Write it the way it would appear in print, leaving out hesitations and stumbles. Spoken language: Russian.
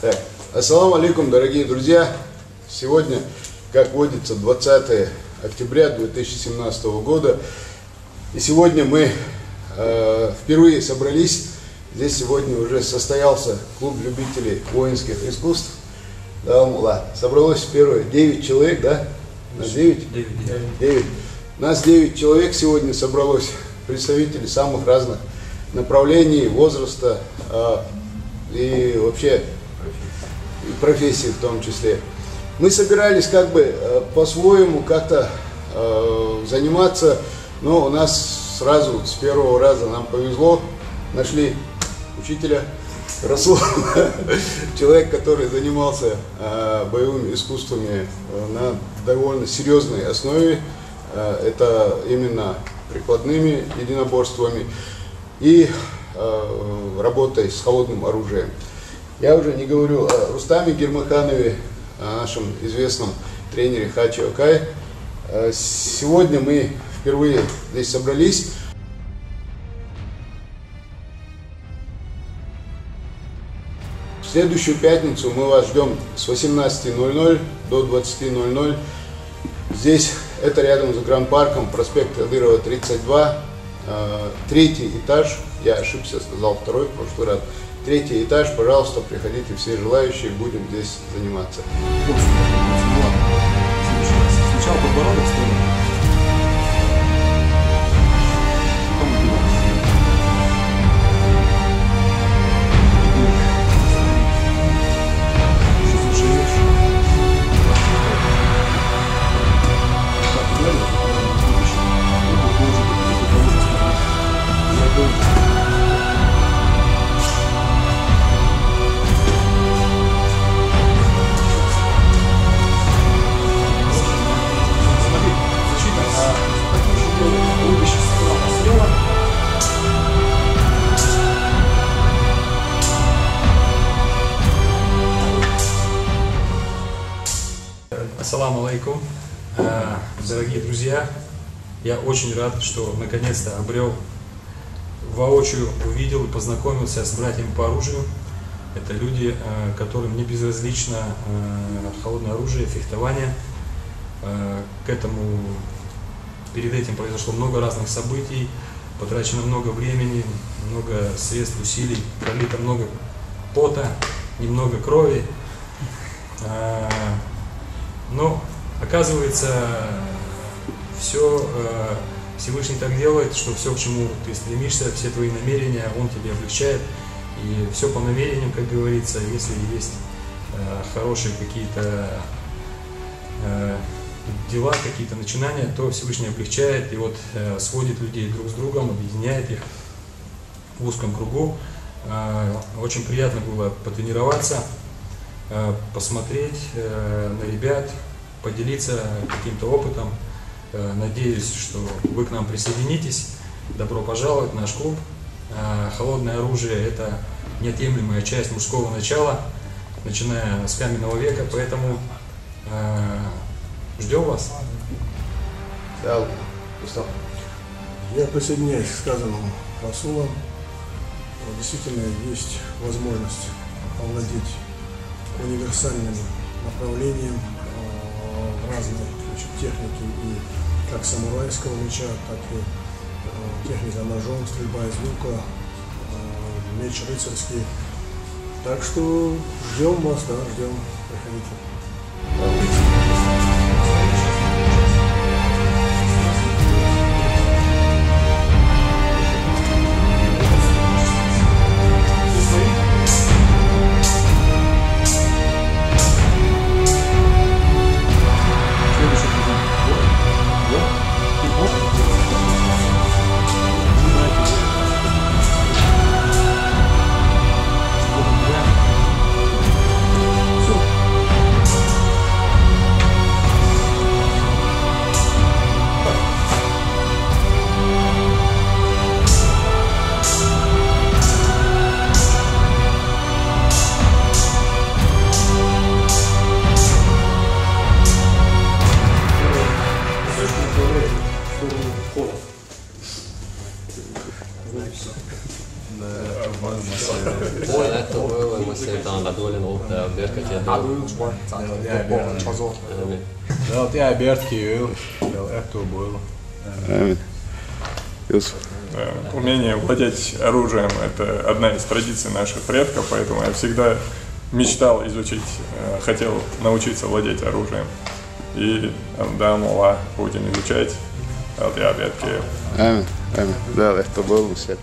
Так, ассаламу алейкум, дорогие друзья. Сегодня, как водится, 20 октября 2017 года. И сегодня мы впервые собрались. Здесь сегодня уже состоялся клуб любителей воинских искусств. Да, мула. Собралось впервые 9 человек, да? Нас 9? 9. Нас 9 человек сегодня собралось. Представители самых разных направлений, возраста и вообще и профессии в том числе. Мы собирались как бы по-своему как-то заниматься, но у нас сразу с первого раза нам повезло, нашли учителя Расул, человек, который занимался боевыми искусствами на довольно серьезной основе, это именно прикладными единоборствами и работой с холодным оружием. Я уже не говорю о Рустаме Гермаханове, о нашем известном тренере Хачи Окай. Сегодня мы впервые здесь собрались. В следующую пятницу мы вас ждем с 18:00 до 20:00. Здесь, это рядом с Гранд-парком, проспект Адырова, 32, третий этаж. Я ошибся, сказал второй в прошлый раз. Третий этаж, пожалуйста, приходите, все желающие, будем здесь заниматься. Сначала подбородок стоит. Ассаламу алейкум, дорогие друзья, я очень рад, что наконец-то воочию увидел и познакомился с братьями по оружию. Это люди, которым не безразлично холодное оружие, фехтование. Перед этим произошло много разных событий, потрачено много времени, много средств, усилий, пролито много пота, немного крови. Но оказывается, Всевышний так делает, что все, к чему ты стремишься, все твои намерения, Он тебе облегчает. И все по намерениям, как говорится, если есть хорошие какие-то дела, какие-то начинания, то Всевышний облегчает и вот сводит людей друг с другом, объединяет их в узком кругу. Очень приятно было потренироваться, посмотреть на ребят, поделиться каким-то опытом. Надеюсь, что вы к нам присоединитесь. Добро пожаловать в наш клуб. Холодное оружие – это неотъемлемая часть мужского начала, начиная с каменного века, поэтому ждем вас. Я присоединяюсь к сказанному Расулом. Действительно есть возможность овладеть универсальным направлением разной техники, и как самурайского меча, так и техника ножом, стрельба из лука, меч рыцарский. Так что ждем вас, да, ждем, приходите. Ladolin Opta Berkatje. Vēl jābērtki jau, vēl это было. Умение владеть оружием – это одна из традиций наших предков, поэтому я всегда мечтал изучить, хотел научиться владеть оружием. И да, будем изучать. Амин. Да, это было все.